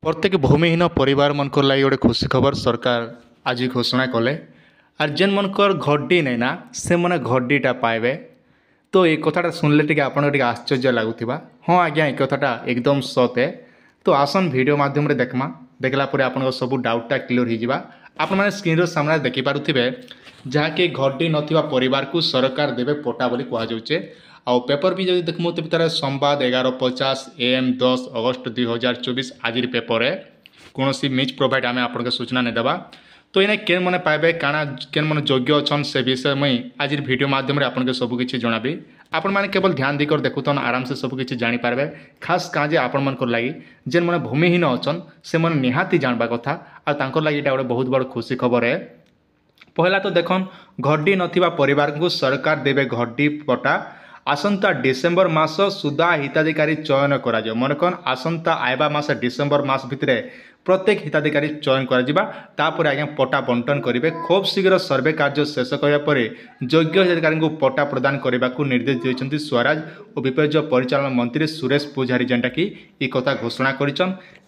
प्रत्येक भूमिहीन परिवार मनकर लगी गोटे खुशी खबर सरकार आज घोषणा कले आर जेन मनकर घड्डी नहीं ना से मैंने घड्डीटा पाइबे। तो ये कथाटा शुणिले टे आपको टे आश्चर्य लगुवा। हाँ आज्ञा ये कथाटा एकदम सत है। तो आसन वीडियो माध्यम देखमा देखला आप सब डाउटा क्लीयर हो आपण मैंने स्क्रीन सामने देखिपे जहाँकि घड्डी नथिबा परिवार को सरकार देवे पट्टा बोली कहुचे। आउ पेपर भी जब देखमु तो तार संवाद 11:50 AM 10 अगस्त 2024 आज पेपर है कौन सी मिज प्रोवाइड आम आप सूचना नहीं देवा। तो इन्हें केन मैंने पाइबे काना केन मैंने योग्य अच्छा से विषय मुई आज वीडियो माध्यम आपको सबकि जनाबी। आपण मैंने केवल ध्यान देकर देखुन आराम से सबकि जानीपारे खास कहाँ जे आपण मन लगी जेन मैंने भूमिहीन अच्छन से मैंने निहाती जानवा कथा और लगी गोटे बहुत बड़ खुशी खबर है। पहला तो देखन घड्डी नथिबा परिवार को सरकार देवे घड्डी पट्टा आसंता डिसेम्बर मास सुधा हिताधिकारी चयन करा मन कौन आसंता आयबा मास डिसेम्बर मास भितर प्रत्येक हिताधिकारी चयन कर आज्ञा पट्टा बंटन करेंगे। खूब शीघ्र सर्वे कार्य शेष करापर योग्य हिताधिकारी को पट्टा प्रदान करने को निर्देश देते स्वराज और विपर्य परिचालन मंत्री सुरेश पूजारी जेनटा कि ये कथा घोषणा कर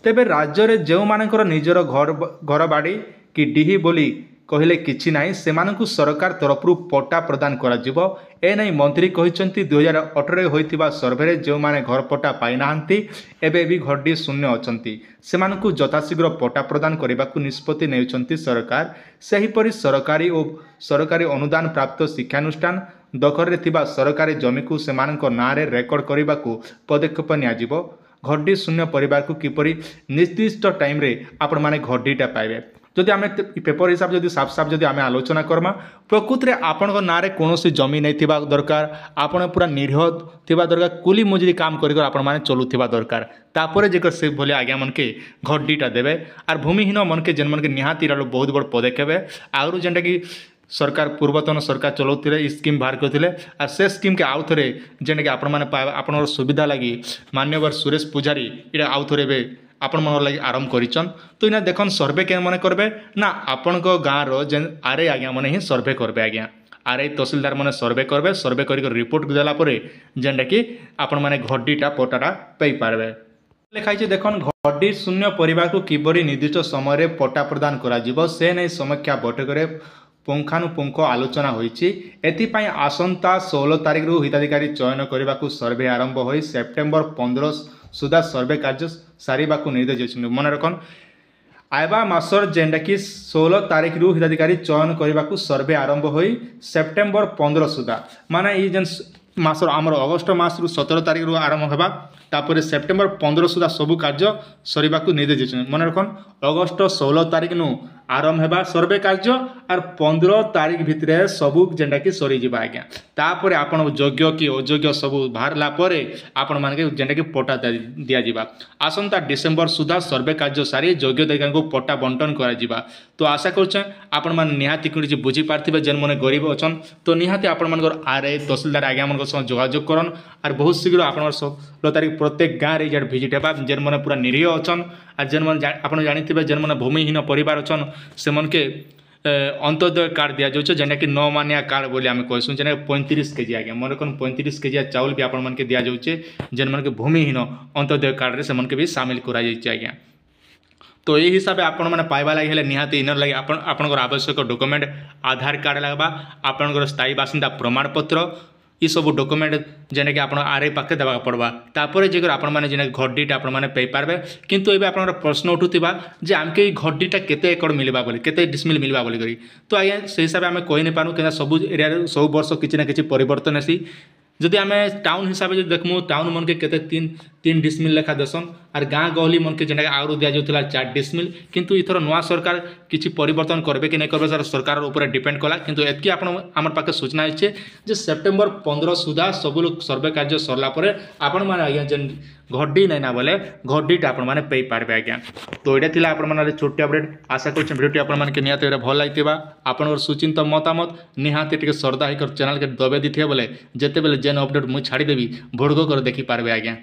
तेबे राज्य में जो मानकर निजर घर बाड़ी कि डीही बोली कहले किछि नाही सेमानकु सरकार तरफ पट्टा प्रदान करा जिवो। ए नहीं मंत्री कहिसंती 2018 होइतिबा सर्वे जो माने घर पट्टा पाई नाहंती एबे भी घड्डी शून्य अछंती सेमानकु यथाशीघ्र पट्टा प्रदान करबाकु निष्पत्ति नेउछंती सरकार। सेहीपरि सरकारी अनुदान प्राप्त शिक्षानुष्ठान दखल रे थिबा सरकारी जमी को सेमानक नारे रेकर्ड करबाकु पदक्षेप नियाजिवो। घड्डी शून्य परिवार को किपरि निर्दिष्ट टाइम रे आपण माने घड्डीटा पाइबे। जदि आम पेपर हिसाब से साफ साफ जदि आम आलोचना करमा प्रकृति में आपण ना कौन जमी नहीं थिबा दरकार आपण पूरा निरीह थिबा दरकार कुली मजुरी काम कर आपण माने चलुथिबा दरकार तापर जेकर से भले आज्ञा मन के घड्डीटा देवे। आर भूमिहीन मन के जेन मन के निहाती बहुत बड़ पदक्षेप है आगु जेनटा कि सरकार पूर्वतन सरकार चलाउथिले स्कीम बाहर करथिले आर से स्कीम के आउ थरे जेनटा कि आपण माने आपण सुविधा लगी मान्यवर सुरेश पूजारी इटा आउ थरे आपण मन लगी आरंभ करिचन। तो इना देखन सर्वे के मने करबे ना आपण को गाँव रो जेन आरए आज्ञा मने ही सर्वे करबे आज्ञा आरए तहसीलदार मने सर्वे करबे सर्वे करिक रिपोर्ट देला परे जेनटा कि आपण माने घड्डीटा पट्टाटा पई पारबे। लिखाई देखन घड्डी शून्य परिवार को किबरी निर्दिष्ट समय रे पट्टा प्रदान करा जिवो से नै समीक्षा बैठक रे पुंखानुपुंख आलोचना होईची। एथिपाई आसंता 16 तारिख रु हिताधिकारी चयन करने को सर्वे आरंभ हो सेप्टेम्बर 15 सुधा सर्वे कार्य सारिबा को निर्देश देछन। मन रखन आयबा मासर जेनटा कि 16 तारिख रु हिताधिकारी चयन करने को सर्वे आरंभ हो सेप्टेम्बर 15 सुधा माने ये जेन मासर आमर अगस्ट मास रु 17 तारिख रु आरंभ होगा तापर सेप्टेम्बर 15 सुधा सबू कार्य सरिबा को निर्देश देछन। मन रखन अगस्ट 16 तारिख नु आरंभ होगा सर्वे कार्य और 15 तारिख भितर सबू जेनटा कि सरी जिबा आज्ञा तापर आपण योग्य कि अयोग्य सबू बाहरला परे आपण मानके जेनटा कि पट्टा दिया जिबा। आसंता डिसेम्बर सुधा सर्वे कार्य सारी योग्य अधिकारी को पट्टा बंटन करा जिबा। तो आशा करछे आपण मान निहाती किछि बुझी पारथिबे जेन माने गरीब अछन तो निहाती आपण मानकर आरए तहसीलदार आज्ञा मन संग जोगाजोग करन और बहुत शीघ्र आपण 16 तारिख प्रत्येक गाँव रे जेड भिजिट हेबा जेन माने पूरा निरीह अछन और जेन माने आपण जानिथिबे जेन माने भूमिहीन परिवार अछन से मन के अंत्योदय कार्ड दिया जाउछ जेना कि 9 मानिया कार्ड बोली आम कहसुँ जेना 35 केजी आज्ञा मन कौन 35 केजी चाउल भी आपण मन के दिया जाउछ जेन मन के भूमिहीन अंत्योदय कार्ड रे से मन के भी शामिल करा जाइछ आज्ञा। तो यही हिसाब से आपण मैंने पाइबा लगे हेले निहाती इनर लगे आपनकर आवश्यक डॉक्यूमेंट आधार कार्ड लगवा आपनकर स्थायी बासिंदा प्रमाण पत्र ये सब डॉक्यूमेंट जेने कि आपण आरए पाखे देवा पड़वा तापर जेकर आपण माने जेने घड्डीटा आपण माने पई पारबे। किंतु एबे आपण प्रश्न उठुतिबा जे आमके घड्डीटा केते एकड़ मिलबा बोली केते डिसमिल मिलबा बोली करी तो आज्ञा से हिसाब से आम कहि नै पानु कि सब एरिया सब वर्ष किछि ना किछि परिवर्तन आसी। जदि आम टाउन हिसाब से देखमु टाउन मन के केते 3 डिसमिल लेखा देसन और गाँ गहली मन के जेना आगु दिया जाउथला 4 डिसमिल किंतु इथर नुआ सरकार किछि परिवर्तन करबे कि नै करबे सर सरकार ऊपर डिपेंड कला। किंतु एतकी आपण हमर पाके सूचना आइछे जे सेप्टेम्बर 15 सुधा सब लोग सर्वे कार्य सरला परे आपण माने आज्ञा जेन घड्डी नै ना बोले घड्डीटा आपण माने पई पारबे आज्ञा। तो एटा थिला आपण माने छोटी अपडेट आशा करछ वीडियो आपण माने के निहाते भल लागितबा आपनर सुचिंत मतामत निहाते टिके श्रद्धा हिकर चैनल के दबे दिथिए बोले जेते बेले जेन अपडेट मु छाड़ी देबी भोड़गो कर देखि पारबे आज्ञा।